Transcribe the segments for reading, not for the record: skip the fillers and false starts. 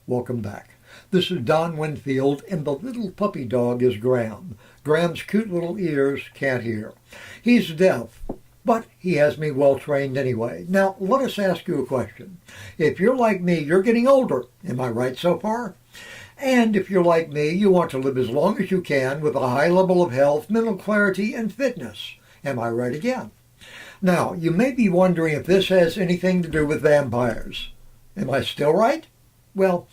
Welcome back. This is Don Winfield, and the little puppy dog is Graham. Graham's cute little ears can't hear. He's deaf, but he has me well trained anyway. Now, let us ask you a question. If you're like me, you're getting older. Am I right so far? And if you're like me, you want to live as long as you can with a high level of health, mental clarity, and fitness. Am I right again? Now, you may be wondering if this has anything to do with vampires. Am I still right? Well,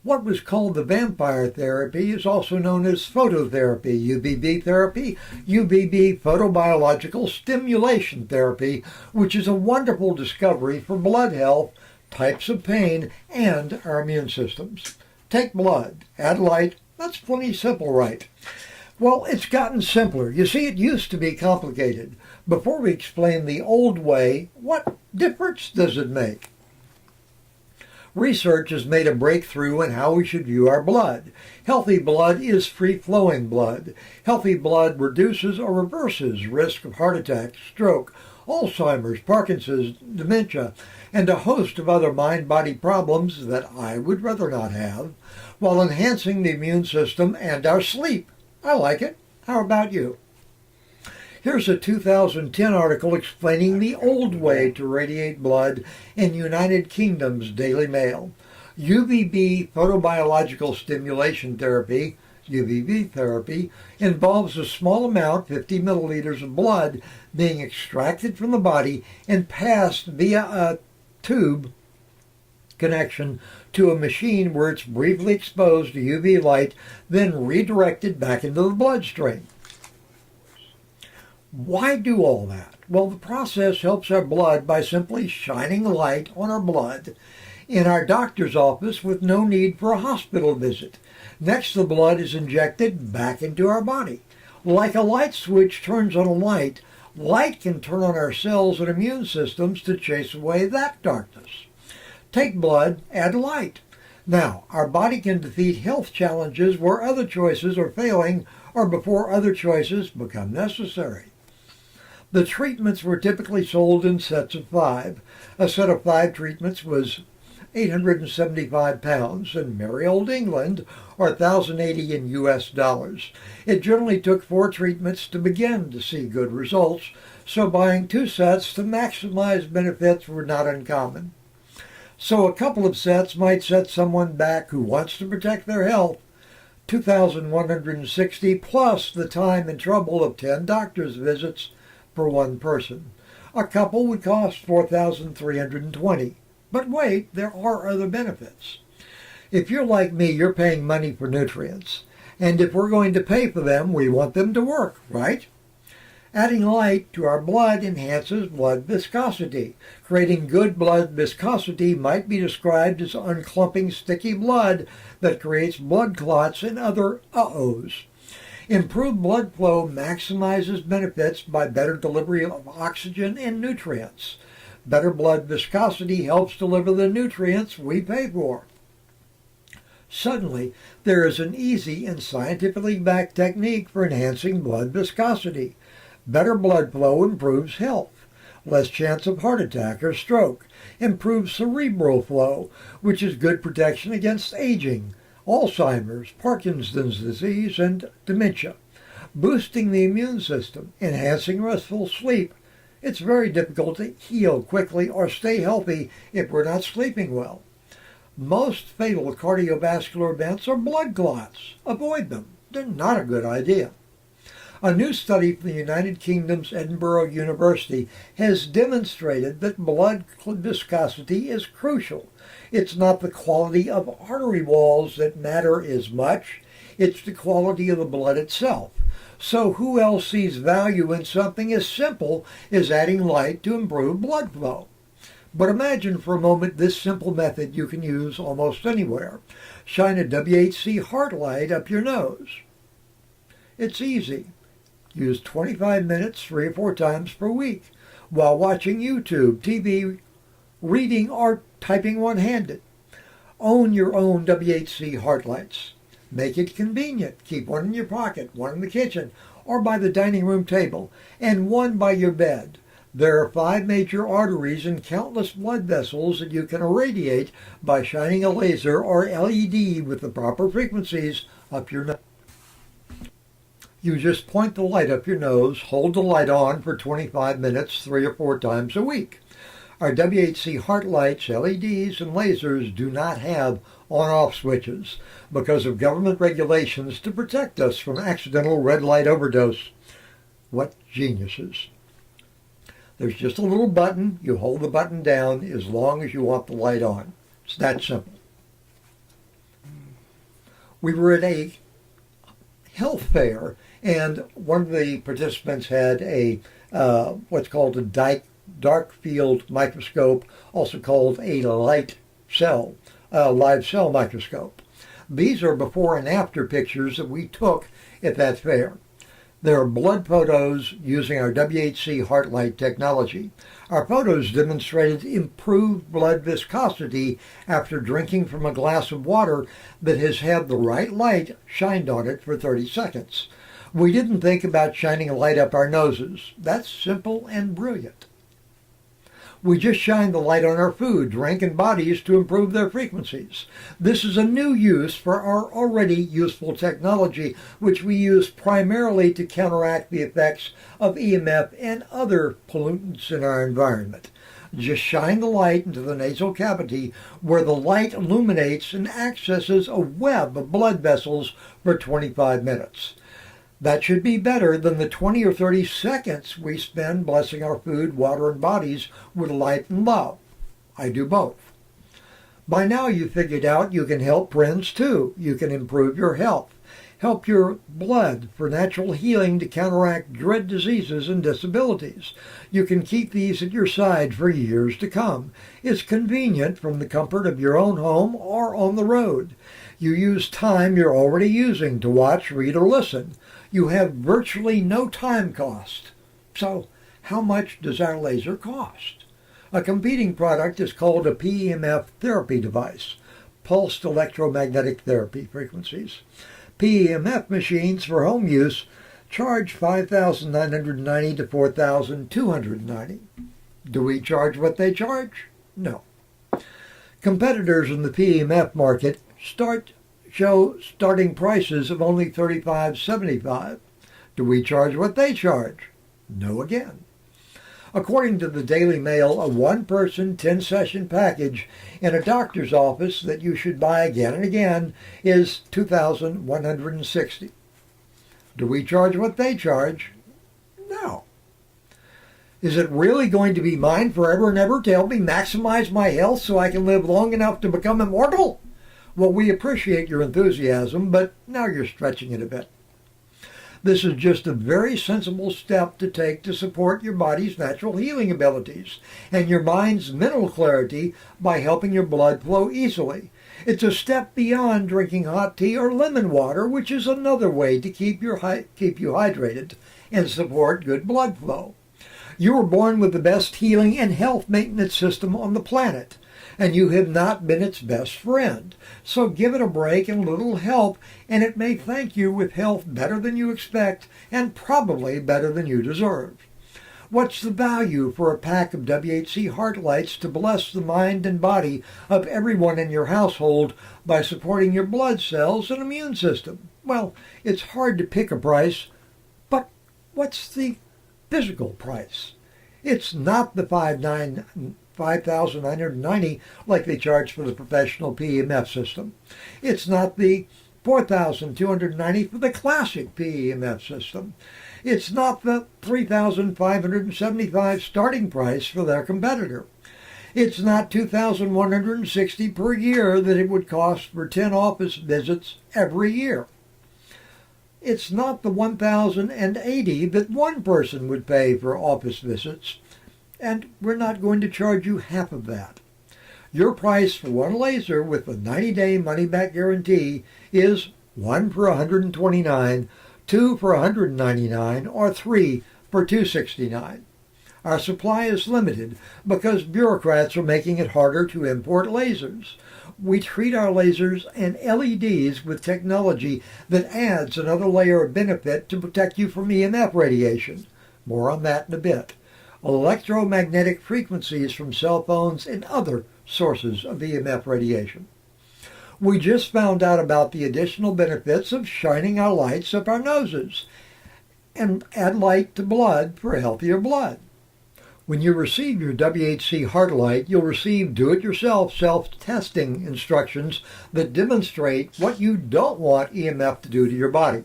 what was called the vampire therapy is also known as phototherapy, UVB therapy, UVB photobiological stimulation therapy, which is a wonderful discovery for blood health, types of pain, and our immune systems. Take blood, add light, that's plenty simple, right? Well, it's gotten simpler. You see, it used to be complicated. Before we explain the old way, what difference does it make? Research has made a breakthrough in how we should view our blood. Healthy blood is free-flowing blood. Healthy blood reduces or reverses risk of heart attack, stroke, Alzheimer's, Parkinson's, dementia, and a host of other mind-body problems that I would rather not have, while enhancing the immune system and our sleep. I like it. How about you? Here's a 2010 article explaining the old way to radiate blood in United Kingdom's Daily Mail. UVB photobiological stimulation therapy, UVB therapy, involves a small amount, 50 milliliters of blood, being extracted from the body and passed via a tube connection to a machine where it's briefly exposed to UV light, then redirected back into the bloodstream. Why do all that? Well, the process helps our blood by simply shining light on our blood in our doctor's office with no need for a hospital visit. Next, the blood is injected back into our body. Like a light switch turns on a light, light can turn on our cells and immune systems to chase away that darkness. Take blood, add light. Now, our body can defeat health challenges where other choices are failing or before other choices become necessary. The treatments were typically sold in sets of 5. A set of 5 treatments was £875 in merry old England, or $1,080 in US dollars. It generally took 4 treatments to begin to see good results, so buying 2 sets to maximize benefits were not uncommon. So a couple of sets might set someone back who wants to protect their health, $2,160 plus the time and trouble of 10 doctor's visits for one person. A couple would cost $4,320. But wait, there are other benefits. If you're like me, you're paying money for nutrients. And if we're going to pay for them, we want them to work, right? Adding light to our blood enhances blood viscosity. Creating good blood viscosity might be described as unclumping sticky blood that creates blood clots and other uh-ohs. Improved blood flow maximizes benefits by better delivery of oxygen and nutrients. Better blood viscosity helps deliver the nutrients we pay for. Suddenly, there is an easy and scientifically backed technique for enhancing blood viscosity. Better blood flow improves health. Less chance of heart attack or stroke. Improves cerebral flow, which is good protection against aging, Alzheimer's, Parkinson's disease, and dementia. Boosting the immune system, enhancing restful sleep. It's very difficult to heal quickly or stay healthy if we're not sleeping well. Most fatal cardiovascular events are blood clots. Avoid them. They're not a good idea. A new study from the United Kingdom's Edinburgh University has demonstrated that blood viscosity is crucial. It's not the quality of artery walls that matter as much. It's the quality of the blood itself. So who else sees value in something as simple as adding light to improve blood flow? But imagine for a moment this simple method you can use almost anywhere. Shine a WHC heart light up your nose. It's easy. Use 25 minutes 3 or 4 times per week while watching YouTube, TV, reading, or typing one-handed. Own your own WHC heart lights. Make it convenient. Keep one in your pocket, one in the kitchen, or by the dining room table, and one by your bed. There are 5 major arteries and countless blood vessels that you can irradiate by shining a laser or LED with the proper frequencies up your nose. You just point the light up your nose, hold the light on for 25 minutes 3 or 4 times a week. Our WHC heart lights, LEDs, and lasers do not have on-off switches because of government regulations to protect us from accidental red light overdose. What geniuses. There's just a little button. You hold the button down as long as you want the light on. It's that simple. We were at a health fair, and one of the participants had a what's called a dark field microscope, also called a live cell microscope. These are before and after pictures that we took at that fair. There are blood photos using our WHC heart light technology. Our photos demonstrated improved blood viscosity after drinking from a glass of water that has had the right light shined on it for 30 seconds. We didn't think about shining a light up our noses. That's simple and brilliant. We just shine the light on our food, drink, and bodies to improve their frequencies. This is a new use for our already useful technology, which we use primarily to counteract the effects of EMF and other pollutants in our environment. Just shine the light into the nasal cavity where the light illuminates and accesses a web of blood vessels for 25 minutes. That should be better than the 20 or 30 seconds we spend blessing our food, water, and bodies with light and love. I do both. By now you figured out you can help friends too. You can improve your health. Help your blood for natural healing to counteract dread diseases and disabilities. You can keep these at your side for years to come. It's convenient from the comfort of your own home or on the road. You use time you're already using to watch, read, or listen. You have virtually no time cost. So, how much does our laser cost? A competing product is called a PEMF therapy device, pulsed electromagnetic therapy frequencies. PEMF machines for home use charge $5,990 to $4,290. Do we charge what they charge? No. Competitors in the PEMF market show starting prices of only $35.75. Do we charge what they charge? No again. According to the Daily Mail, a one-person 10-session package in a doctor's office that you should buy again and again is $2,160. Do we charge what they charge? No. Is it really going to be mine forever and ever to help me maximize my health so I can live long enough to become immortal? Well, we appreciate your enthusiasm, but now you're stretching it a bit. This is just a very sensible step to take to support your body's natural healing abilities and your mind's mental clarity by helping your blood flow easily. It's a step beyond drinking hot tea or lemon water, which is another way to keep you hydrated and support good blood flow. You were born with the best healing and health maintenance system on the planet, and you have not been its best friend. So give it a break and a little help, and it may thank you with health better than you expect and probably better than you deserve. What's the value for a pack of WHC heart lights to bless the mind and body of everyone in your household by supporting your blood cells and immune system? Well, it's hard to pick a price, but what's the physical price? It's not the $5,990 like they charge for the professional PEMF system. It's not the $4,290 for the classic PEMF system. It's not the $3,575 starting price for their competitor. It's not $2,160 per year that it would cost for 10 office visits every year. It's not the $1,080 that one person would pay for office visits, and we're not going to charge you half of that. Your price for one laser with a 90-day money-back guarantee is 1 for $129, 2 for $199, or 3 for $269. Our supply is limited because bureaucrats are making it harder to import lasers. We treat our lasers and LEDs with technology that adds another layer of benefit to protect you from EMF radiation. More on that in a bit. electromagnetic frequencies from cell phones and other sources of EMF radiation. We just found out about the additional benefits of shining our lights up our noses and add light to blood for healthier blood. When you receive your WHC Heart Light, you'll receive do-it-yourself self-testing instructions that demonstrate what you don't want EMF to do to your body.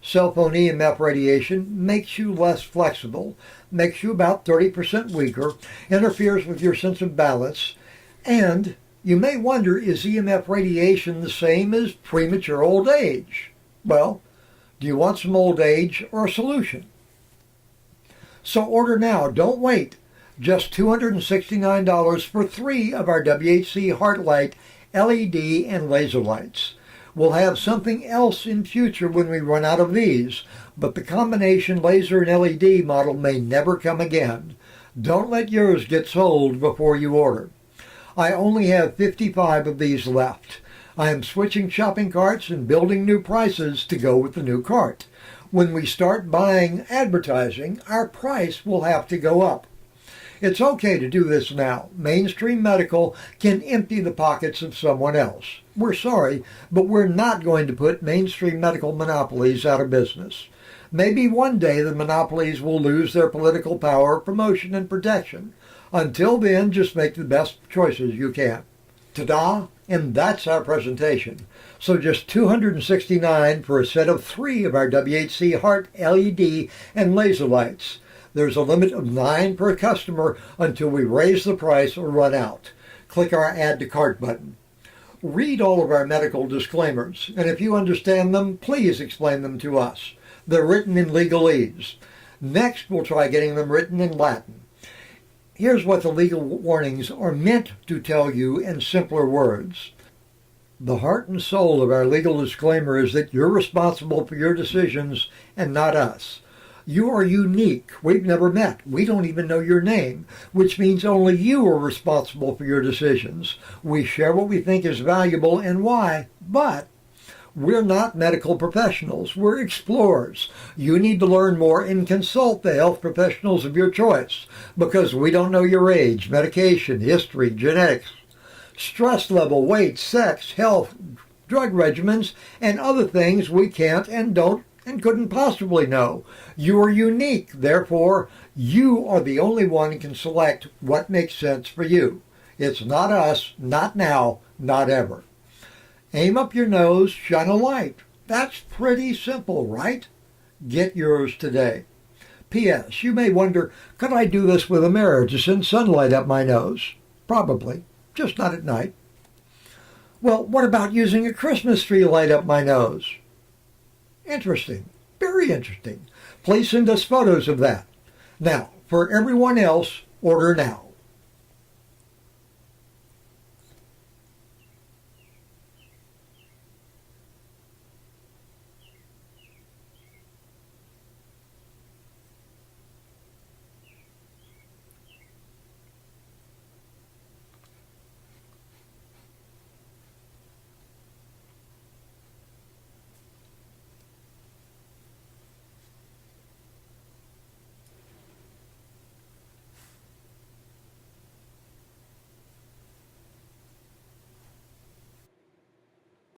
Cell phone EMF radiation makes you less flexible, makes you about 30% weaker, interferes with your sense of balance, and you may wonder, is EMF radiation the same as premature old age? Well, do you want some old age or a solution? So order now, don't wait. Just $269 for 3 of our WHC Heart Light LED and laser lights. We'll have something else in future when we run out of these, but the combination laser and LED model may never come again. Don't let yours get sold before you order. I only have 55 of these left. I am switching shopping carts and building new prices to go with the new cart. When we start buying advertising, our price will have to go up. It's okay to do this now. Mainstream medical can empty the pockets of someone else. We're sorry, but we're not going to put mainstream medical monopolies out of business. Maybe one day the monopolies will lose their political power, promotion, and protection. Until then, just make the best choices you can. Ta-da! And that's our presentation. So just $269 for a set of 3 of our WHC Heart LED and laser lights. There's a limit of 9 per customer until we raise the price or run out. Click our Add to Cart button. Read all of our medical disclaimers, and if you understand them, please explain them to us. They're written in legalese. Next, we'll try getting them written in Latin. Here's what the legal warnings are meant to tell you in simpler words. The heart and soul of our legal disclaimer is that you're responsible for your decisions and not us. You are unique. We've never met. We don't even know your name, which means only you are responsible for your decisions. We share what we think is valuable and why, but we're not medical professionals. We're explorers. You need to learn more and consult the health professionals of your choice because we don't know your age, medication, history, genetics, stress level, weight, sex, health, drug regimens, and other things we can't and don't and couldn't possibly know. You are unique. Therefore, you are the only one who can select what makes sense for you. It's not us, not now, not ever. Aim up your nose, shine a light. That's pretty simple, right? Get yours today. P.S. You may wonder, could I do this with a mirror to send sunlight up my nose? Probably, just not at night. Well, what about using a Christmas tree light up my nose? Interesting. Very interesting. Please send us photos of that. Now, for everyone else, order now.